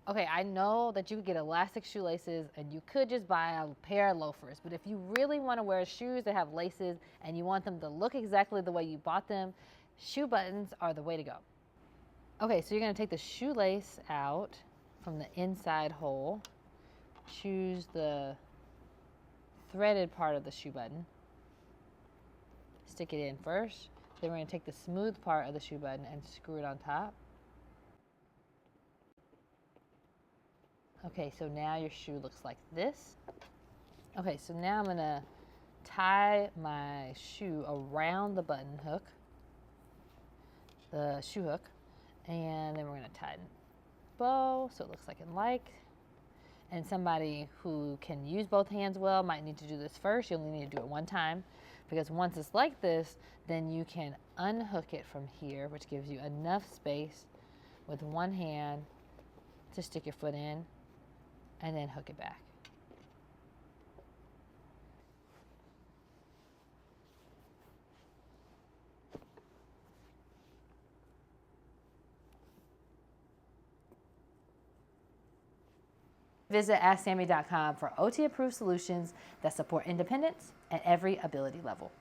Okay, I know that you could get elastic shoelaces and you could just buy a pair of loafers, but if you really want to wear shoes that have laces and you want them to look exactly the way you bought them, shoe buttons are the way to go. Okay, so you're going to take the shoelace out from the inside hole, choose the threaded part of the shoe button, stick it in first, then we're going to take the smooth part of the shoe button and screw it on top. Okay, so now your shoe looks like this. Okay, so now I'm gonna tie my shoe around the button hook, the shoe hook, and then we're gonna tighten bow so it looks like in like. And somebody who can use both hands well might need to do this first. You only need to do it one time, because once it's like this, then you can unhook it from here, which gives you enough space with one hand to stick your foot in and then hook it back. Visit askSAMIE.com for OT-approved solutions that support independence at every ability level.